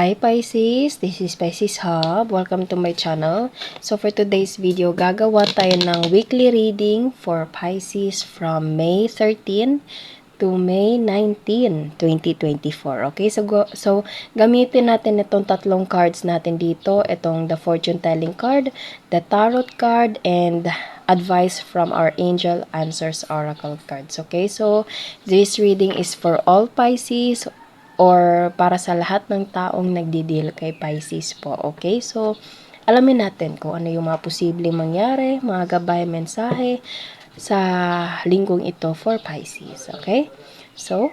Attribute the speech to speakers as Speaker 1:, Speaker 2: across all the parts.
Speaker 1: Hi Pisces, this is Pisces Hub. Welcome to my channel. So for today's video, gagawa tayo ng weekly reading for Pisces from May 13 to May 19, 2024. Okay, so gamitin natin itong tatlong cards natin dito. Itong the fortune telling card, the tarot card, and advice from our angel answers oracle cards. Okay, so this reading is for all Pisces or para sa lahat ng taong nagdi-deal kay Pisces po. Okay, so alamin natin kung ano yung mga posibleng mangyari, mga gabay, mensahe sa linggong ito for Pisces. Okay, so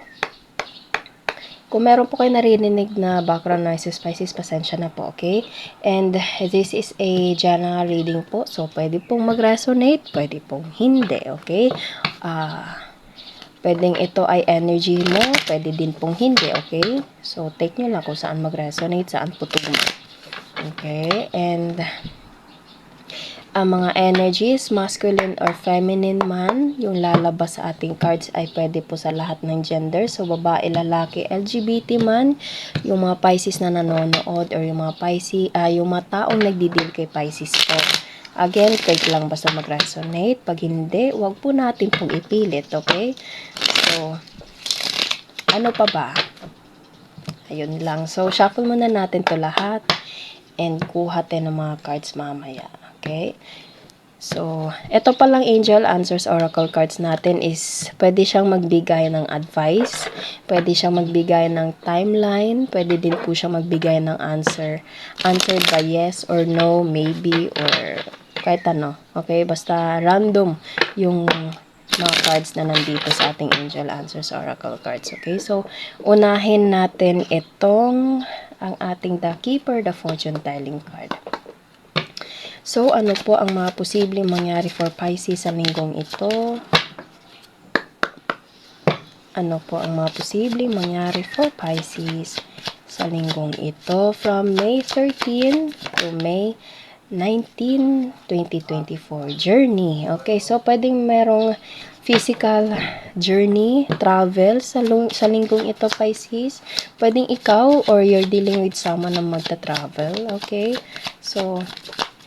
Speaker 1: kung meron po kayo narinig na background noises, Pisces, pasensya na po, okay? And this is a general reading po, so pwede pong mag-resonate, pwede pong hindi, okay? Pwedeng ito ay energy mo, pwede din pong hindi, okay? So, take nyo lang kung saan mag-resonate, saan po tugma. Okay? And, ang mga energies, masculine or feminine man, yung lalabas sa ating cards ay pwede po sa lahat ng gender. So, babae, lalaki, LGBT man, yung mga Pisces na nanonood, or yung mga Pisces, yung mga taong nagdi-deal kay Pisces po. Again, take lang basta mag-resonate. Pag hindi, wag po natin pong ipilit, okay? So, ano pa ba? Ayun lang. So, shuffle muna natin to lahat and kuha tayo ng mga cards mamaya, okay? So, ito palang angel answers oracle cards natin is pwede siyang magbigay ng advice, pwede siyang magbigay ng timeline, pwede din po siyang magbigay ng answered by yes or no, maybe, or kahit ano. Okay, basta random yung mga cards na nandito sa ating angel answers oracle cards. Okay, so unahin natin itong ang ating the keeper, the fortune telling card. So, ano po ang mga posibleng mangyari for Pisces sa linggong ito? Ano po ang mga posibleng mangyari for Pisces sa linggong ito from May 13 to May 19, 2024. Journey. Okay, so pwedeng merong physical journey, travel sa linggong ito, Pisces. Pwedeng ikaw or you're dealing with someone na magta-travel. Okay, so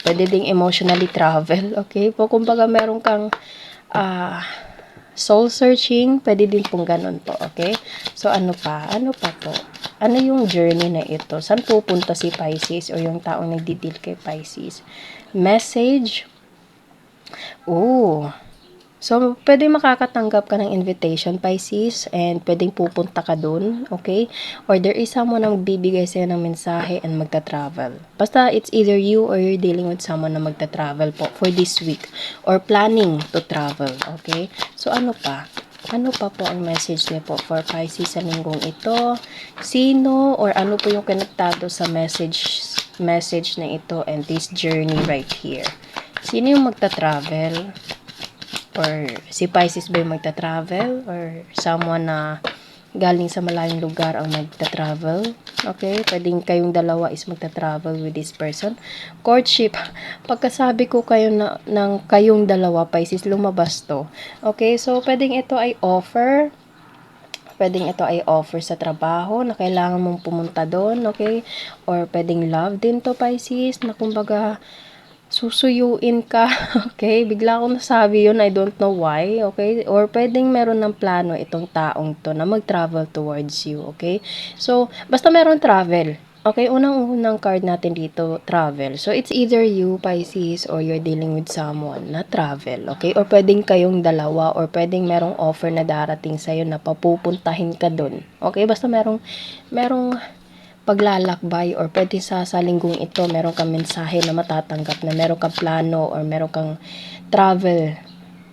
Speaker 1: pwede ding emotionally travel, okay? Po, kumbaga meron kang soul searching, pwede din pong ganun po, okay? So, ano pa? Ano pa po? Ano yung journey na ito? Saan pupunta si Pisces o yung taong nagdi-deal kay Pisces? Message? Oh, so, pwede makakatanggap ka ng invitation, Pisces, and pwedeng pupunta ka dun, okay? Or there is someone na magbibigay sa'yo ng mensahe and magta-travel. Basta, it's either you or you're dealing with someone na magta-travel po for this week or planning to travel, okay? So, ano pa? Ano pa po ang message niyo po for Pisces sa linggong ito? Sino or ano po yung konektado sa message na ito and this journey right here? Sino yung magta-travel? Or si Pisces ba yung magta-travel? Or someone na galing sa malayong lugar ang magta-travel? Okay? Pwedeng kayong dalawa is magta-travel with this person. Courtship. Pagkasabi ko kayo ng kayong dalawa, Pisces, lumabas to. Okay? So, pwedeng ito ay offer. Pwedeng ito ay offer sa trabaho na kailangan mong pumunta doon. Okay? Or pwedeng love din to, Pisces, na kumbaga susuyuin ka, okay? Bigla akong nasabi yun, I don't know why, okay? Or pwedeng meron ng plano itong taong to na mag-travel towards you, okay? So, basta meron travel, okay? Unang card natin dito, travel. So, it's either you, Pisces, or you're dealing with someone na travel, okay? Or pwedeng kayong dalawa, or pwedeng merong offer na darating sa'yo na papupuntahin ka dun, okay? Basta merong paglalakbay or pwede sa linggong ito meron kang mensahe na matatanggap na meron kang plano or meron kang travel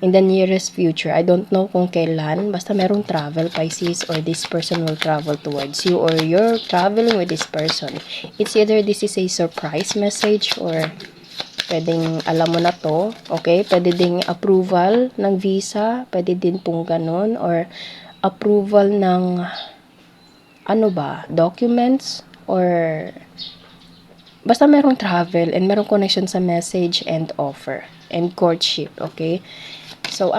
Speaker 1: in the nearest future. I don't know kung kailan, basta merong travel, Pisces, or this person will travel towards you or you're traveling with this person. It's either this is a surprise message or pwedeng alam mo na to, okay? Pwede ding approval ng visa, pwede din pong ganun, or approval ng ano ba, documents, or basta merong travel and merong connection sa message and offer and courtship, okay? So,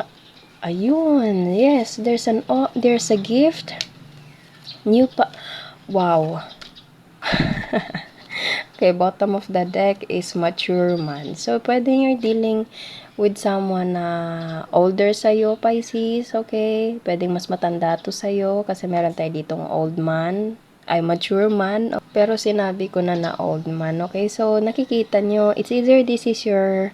Speaker 1: ayun, yes, there's a gift, new pa, wow, Okay, bottom of the deck is mature man. So, pwede you're dealing with someone na older sa'yo, Pisces, okay? Pwedeng mas matanda to sa'yo kasi meron tayo ditong old man, ay mature man, pero sinabi ko na na old man, okay? So, nakikita nyo, it's either this is your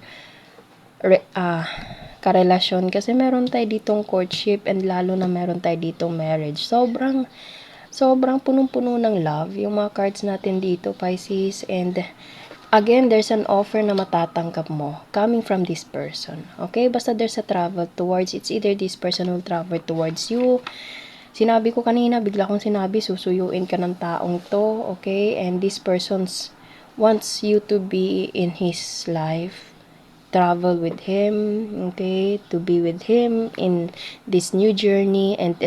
Speaker 1: karelasyon kasi meron tayo ditong courtship and lalo na meron tayo ditong marriage. Sobrang punong-puno ng love yung mga cards natin dito, Pisces. And again, there's an offer na matatanggap mo coming from this person. Okay? Basta there's a travel towards, it's either this person will travel towards you. Sinabi ko kanina, bigla kong sinabi, susuyuin ka ng taong to. Okay? And this person wants you to be in his life. Travel with him, okay, to be with him in this new journey and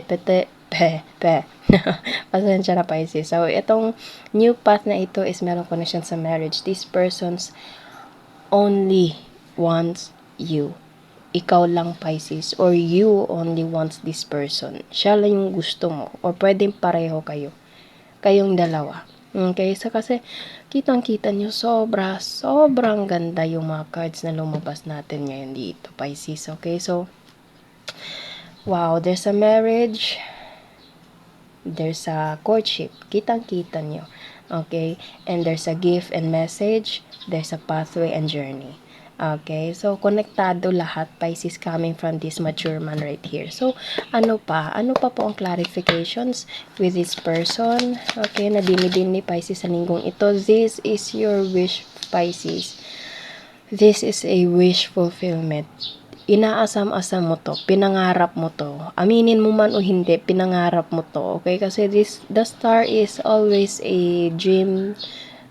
Speaker 1: pasensya na Pisces. So, itong new path na ito is meron connection sa marriage. This person's only wants you. Ikaw lang Pisces or you only wants this person. Siya lang yung gusto mo or pwedeng pareho kayo. Kayong dalawa. Okay, so kasi kitang-kita nyo sobrang ganda yung mga cards na lumabas natin ngayon dito, Pisces. Okay, so wow, there's a marriage, there's a courtship, kitang-kita nyo. Okay, and there's a gift and message, there's a pathway and journey. Okay, so konektado lahat, Pisces, coming from this mature man right here. So, ano pa po ang clarifications with this person? Okay, nadini-dini Pisces sa linggong ito. This is your wish, Pisces. This is a wish fulfillment. Inaasam-asam mo to, pinangarap mo to. Aminin mo man o hindi, pinangarap mo to. Okay, kasi the star is always a dream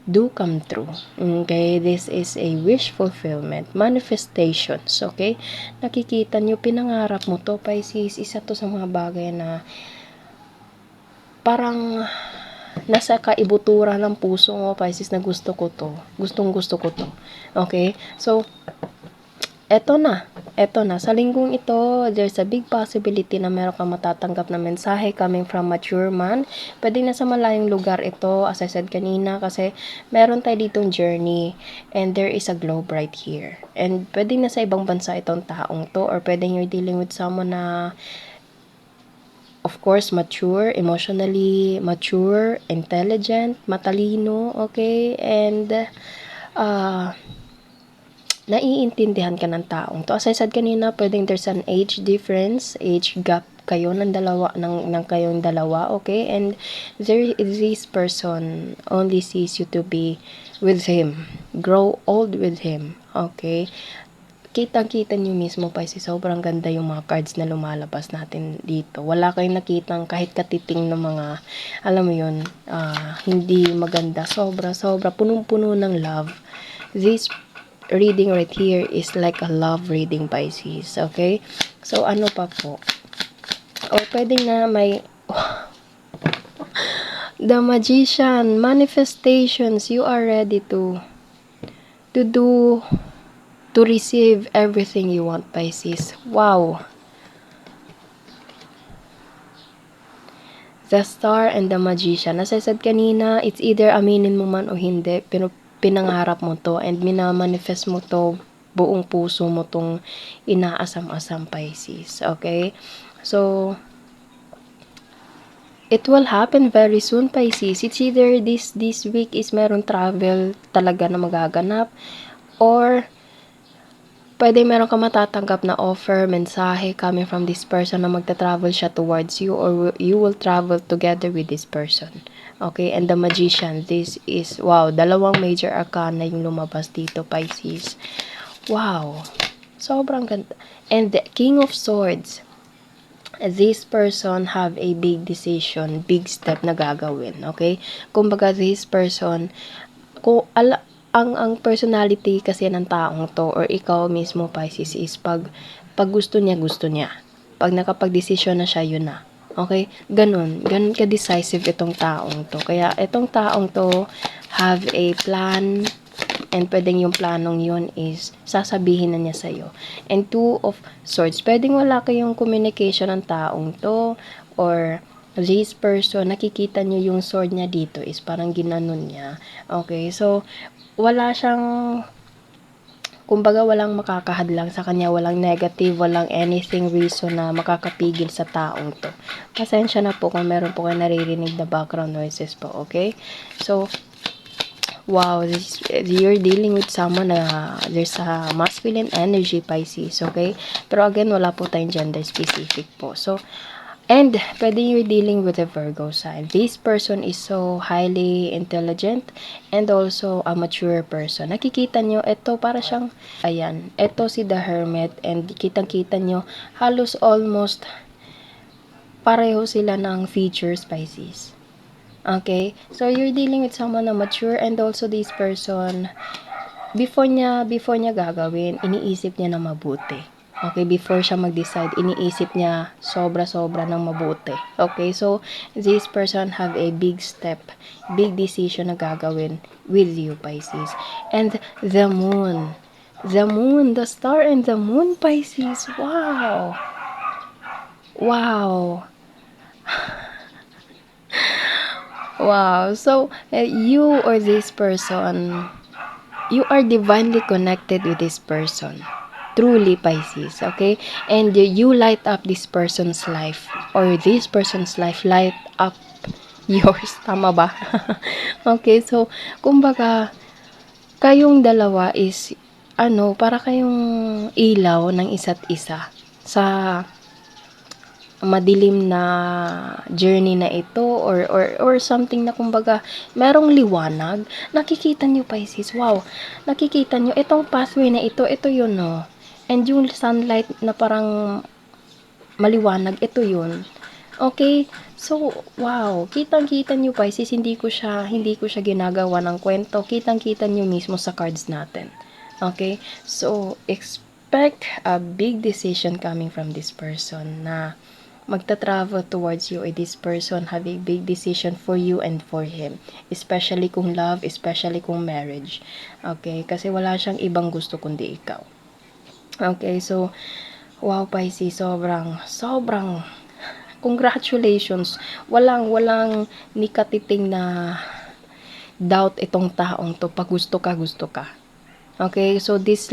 Speaker 1: do come true. Okay, this is a wish fulfillment, manifestations, okay? Nakikita nyo, pinangarap mo to, Pisces. Isa to sa mga bagay na parang nasa kaibutura ng puso mo, Pisces, na gusto ko to. Gustong-gusto ko to. Okay? So, eto na. Sa linggong ito, there's a big possibility na meron kang matatanggap na mensahe coming from mature man. Pwede na sa malayong lugar ito, as I said kanina, kasi meron tayo ditong journey and there is a globe right here. And pwede na sa ibang bansa itong taong to or pwede you're dealing with someone na of course, mature, emotionally mature, intelligent, matalino, okay? And naiintindihan ka ng taong to. As I said kanina, pwedeng there's an age difference, age gap kayo ng kayong dalawa, okay? And this person only sees you to be with him, grow old with him, okay? Kitang-kita nyo mismo, Pisces, sobrang ganda yung mga cards na lumalabas natin dito. Wala kayong nakitang kahit katiting ng mga, alam mo yun, hindi maganda. Sobra, punong-puno ng love. This reading right here is like a love reading, Pisces, okay? So, ano pa po? O, pwedeng na may The Magician, manifestations, you are ready to receive everything you want, Pisces. Wow. The Star and the Magician. As I said kanina, it's either aminin mo man o hindi, pero pinangarap mo to and minamanifest mo to, buong puso mo tong inaasam-asam, Pisces. Okay? So, it will happen very soon, Pisces. It's either this week is meron travel talaga na magaganap or pwede meron ka matatanggap na offer, mensahe coming from this person na magta-travel siya towards you or you will travel together with this person. Okay, and the Magician, this is, wow, dalawang major arcana yung lumabas dito, Pisces. Wow, sobrang ganda. And the King of Swords, this person have a big decision, big step na gagawin, okay? Kumbaga, this person, ang personality kasi ng taong to or ikaw mismo, Pisces, is pag gusto niya. Pag nakapag-desisyon na siya, yun na. Okay? Ganun ka-decisive itong taong to. Kaya itong taong to have a plan and pwedeng yung planong yun is sasabihin na niya sa'yo. And Two of Swords, pwedeng wala kayong communication ng taong to or this person, nakikita nyo yung sword niya dito is parang ginanon niya. Okay, so, wala siyang, kumbaga walang makakahadlang sa kanya, walang negative, walang anything reason na makakapigil sa taong to. Pasensya na po kung meron po kayo naririnig na background noises po, okay? So, wow, you're dealing with someone na there's a masculine energy, Pisces, okay? Pero again, wala po tayong gender specific po. So, and pwede you're dealing with a Virgo sign. This person is so highly intelligent and also a mature person. Nakikita nyo, ito para siyang, ayan, ito si The Hermit and kitang-kita nyo, halos almost pareho sila ng features, Pisces. Okay? So, you're dealing with someone na mature and also this person, before niya gagawin, iniisip niya na mabuti. Okay, before siya mag-decide, iniisip niya sobra-sobra ng mabuti. Okay, so, this person have a big step, big decision na gagawin with you, Pisces. And the moon, the star and the moon, Pisces. Wow! Wow! Wow. So, you or this person, you are divinely connected with this person. Truly, Pisces, okay? And you light up this person's life, or this person's life light up yours. Tama ba? Okay, so, kumbaga, kayong dalawa is, para kayong ilaw ng isa't isa sa madilim na journey na ito or something na kumbaga merong liwanag. Nakikita nyo, Pisces, wow, nakikita nyo itong pathway na ito yun, no, and yung sunlight na parang maliwanag, ito yun. Okay, so wow, kitang-kita nyo, Pisces, hindi ko siya ginagawa ng kwento, kitang-kita nyo mismo sa cards natin. Okay, so expect a big decision coming from this person na magta-travel towards you, or this person have a big decision for you and for him. Especially kung love, especially kung marriage. Okay? Kasi wala siyang ibang gusto kundi ikaw. Okay? So, wow, Pisces, sobrang congratulations. Walang nikatiting na doubt itong taong to. Pag gusto ka. Okay, so this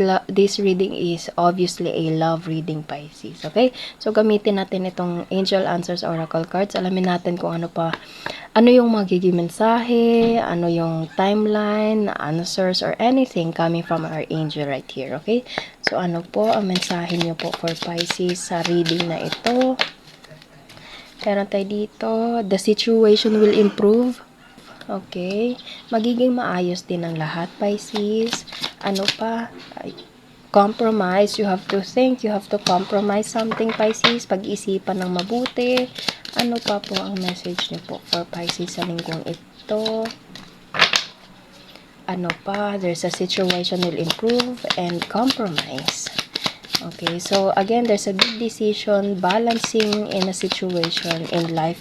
Speaker 1: reading is obviously a love reading, Pisces. Okay, so gamitin natin itong Angel Answers Oracle cards. Alamin natin kung ano yung magiging mensahe, ano yung timeline, answers, or anything coming from our angel right here. Okay, so ano po ang mensahe nyo po for Pisces sa reading na ito? Meron tayo dito, the situation will improve. Okay. Magiging maayos din ang lahat, Pisces. Ano pa? Compromise. You have to think. You have to compromise something, Pisces. Pag-isipan ng mabuti. Ano pa po ang message niyo po for Pisces sa linggong ito? Ano pa? There's a situation will improve and compromise. Okay. So, again, there's a big decision, balancing in a situation in life.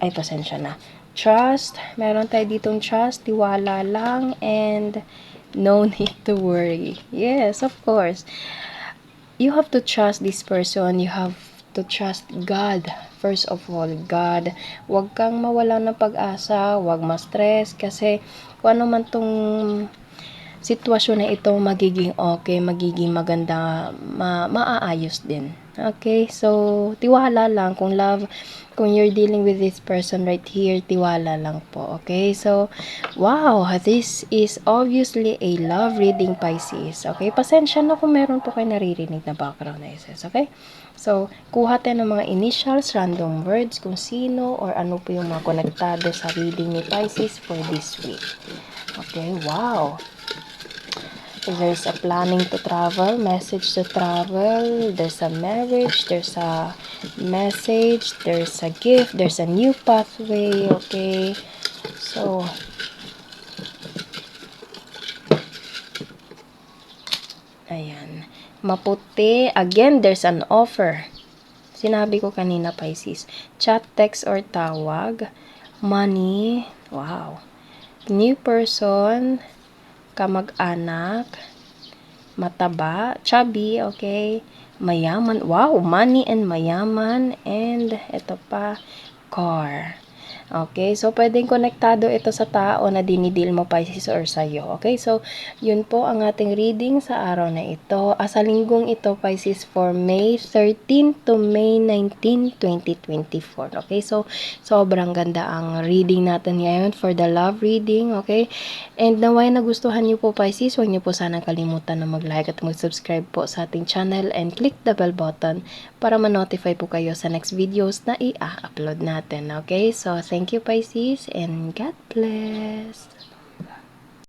Speaker 1: Ay, pasensya na. Trust, meron tayo ditong trust, tiwala lang, and no need to worry. Yes, of course. You have to trust this person. You have to trust God. First of all, God. Huwag kang mawala ng pag-asa, huwag ma-stress, kasi kung ano man tong sitwasyon na ito, magiging okay, magiging maganda, maaayos din. Okay, so tiwala lang. Kung you're dealing with this person right here, tiwala lang po. Okay, so wow, this is obviously a love reading, Pisces. Okay, pasensya na kung meron po kayo naririnig na background noises. Okay, so kuha tayo ng mga initials, random words, kung sino or ano po yung mga konektado sa reading ni Pisces for this week. Okay, wow. There's a planning to travel, message to travel, there's a marriage, there's a message, there's a gift, there's a new pathway, okay? So, ayan. Maputi, again, there's an offer. Sinabi ko kanina, Pisces. Chat, text, or tawag. Money, wow. New person, kamag-anak, mataba, chubby, okay, mayaman, wow, money and mayaman, and ito pa, car. Okay, so pwedeng konektado ito sa tao na dinidil mo, Pisces, or sa'yo. Okay, so yun po ang ating reading sa araw na ito. Sa linggong ito, Pisces, for May 13 to May 19, 2024. Okay, so sobrang ganda ang reading natin ngayon for the love reading. Okay, and naway nagustuhan niyo po, Pisces, huwag niyo po sana kalimutan na mag-like at mag-subscribe po sa ating channel and click the bell button para ma-notify po kayo sa next videos na i-upload natin. Okay? So, thank you, Pisces, and God bless!